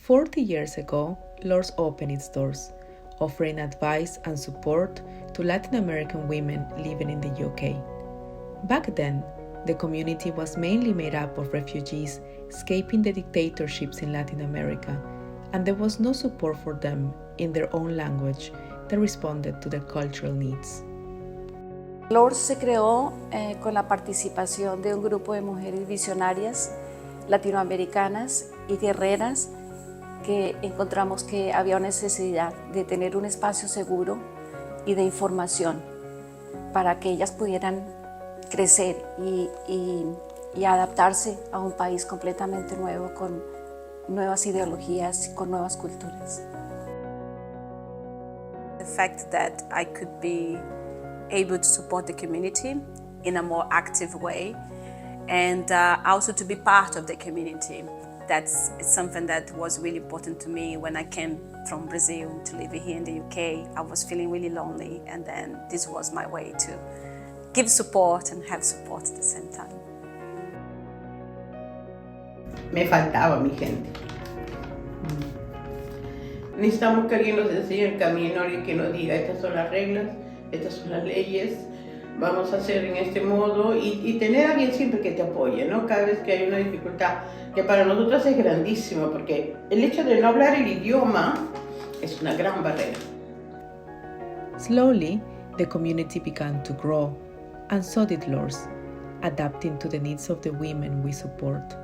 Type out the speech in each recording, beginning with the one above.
40 years ago, LAWRS opened its doors, offering advice and support to Latin American women living in the UK. Back then, the community was mainly made up of refugees escaping the dictatorships in Latin America, and there was no support for them in their own language that responded to their cultural needs. LAWRS se creó con la participación de un grupo de mujeres visionarias latinoamericanas y guerreras que encontramos que había necesidad de tener un espacio seguro y de información para que ellas pudieran crecer y adaptarse a un país completamente nuevo, con nuevas ideologías y con nuevas culturas. The fact that I could be able to support the community in a more active way and also to be part of the community. That's something that was really important to me when I came from Brazil to live here in the UK. I was feeling really lonely, and then this was my way to give support and have support at the same time. Me faltaba mi gente. Necesitamos que alguien nos enseñe el camino, alguien que nos diga estas son las reglas, estas son las leyes, vamos a hacer en este modo y tener a alguien siempre que te apoye, ¿no? Cada vez que hay una dificultad, que para nosotros es grandísimo, porque el hecho de no hablar el idioma es una gran barrera. Slowly, the community began to grow, and so did LAWRS, adapting to the needs of the women we support.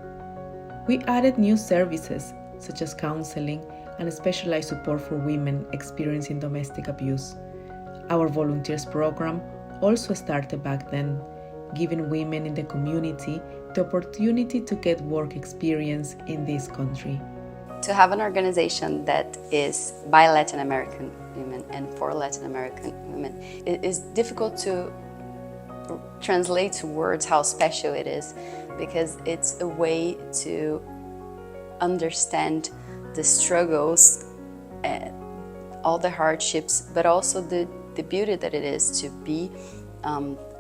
We added new services, such as counseling and specialized support for women experiencing domestic abuse. Our volunteers program also started back then, giving women in the community the opportunity to get work experience in this country. To have an organization that is by Latin American women and for Latin American women, it is difficult to translate to words how special it is, because it's a way to understand the struggles, all the hardships, but also the beauty that it is to be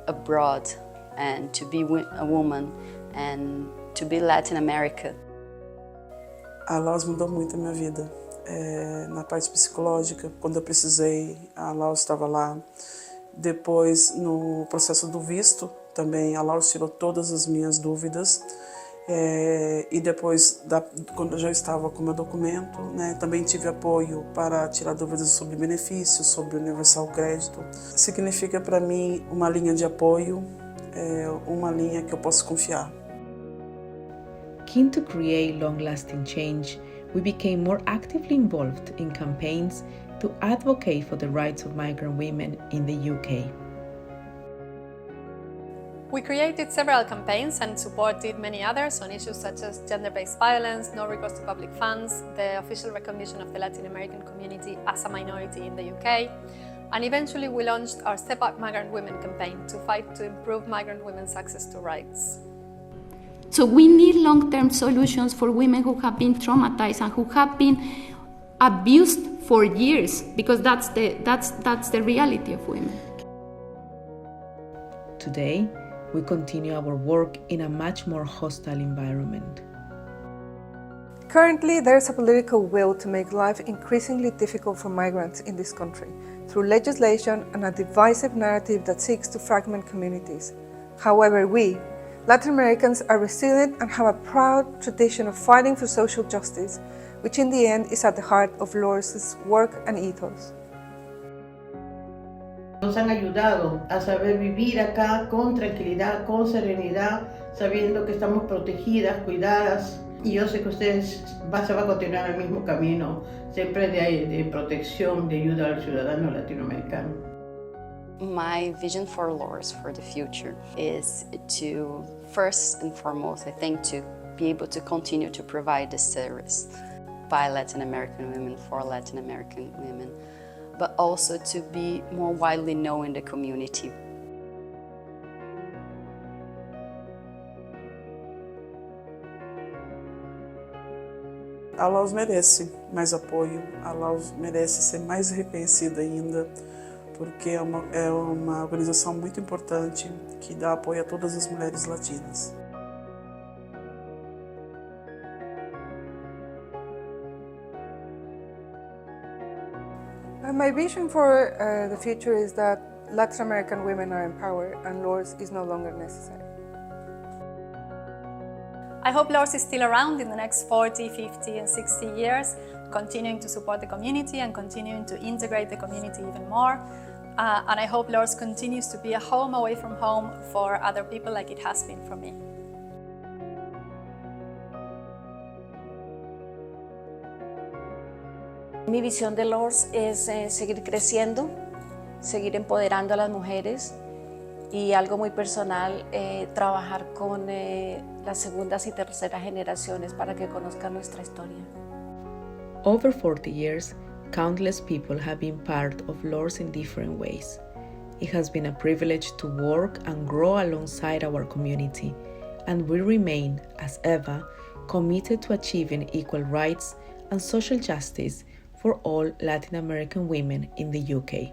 abroad and to be a woman and to be Latin America. A LAWRS mudou muito a minha vida. Na parte psicológica, quando eu precisei, a LAWRS estava lá. Depois, no processo do visto, também a LAWRS tirou todas as minhas dúvidas. E depois, quando eu já estava com o meu documento, né, também tive apoio para tirar dúvidas sobre benefícios, sobre o Universal Crédito. Significa para mim uma linha de apoio, uma linha que eu posso confiar. Keen to create long-lasting change, we became more actively involved in campaigns to advocate for the rights of migrant women in the UK. We created several campaigns and supported many others on issues such as gender-based violence, no recourse to public funds, the official recognition of the Latin American community as a minority in the UK, and eventually we launched our Step Up Migrant Women campaign to fight to improve migrant women's access to rights. So we need long-term solutions for women who have been traumatized and who have been abused for years, because that's the reality of women. Today, we continue our work in a much more hostile environment. Currently, there is a political will to make life increasingly difficult for migrants in this country through legislation and a divisive narrative that seeks to fragment communities. However, we, Latin Americans, are resilient and have a proud tradition of fighting for social justice, which in the end is at the heart of LAWRS's work and ethos. Nos han ayudado a saber vivir acá con tranquilidad, con serenidad, sabiendo que estamos protegidas, cuidadas. Y yo sé que ustedes se va a continuar el mismo camino, siempre de protección, de ayuda al ciudadano latinoamericano. My vision for LAWRS for the future is to, first and foremost, I think, to be able to continue to provide this service by Latin American women for Latin American women, but also to be more widely known in the community. A LAWRS merece mais apoio, a LAWRS merece ser mais reconhecida ainda, porque é uma organização muito importante que dá apoio a todas as mulheres latinas. My vision for the future is that Latin American women are empowered and LAWRS is no longer necessary. I hope LAWRS is still around in the next 40, 50 and 60 years, continuing to support the community and continuing to integrate the community even more. And I hope LAWRS continues to be a home away from home for other people like it has been for me. Mi visión de LAWRS es seguir creciendo, seguir empoderando a las mujeres y algo muy personal, trabajar con las segundas y terceras generaciones para que conozcan nuestra historia. Over 40 years, countless people have been part of LAWRS in different ways. It has been a privilege to work and grow alongside our community, and we remain, as ever, committed to achieving equal rights and social justice for all Latin American women in the UK.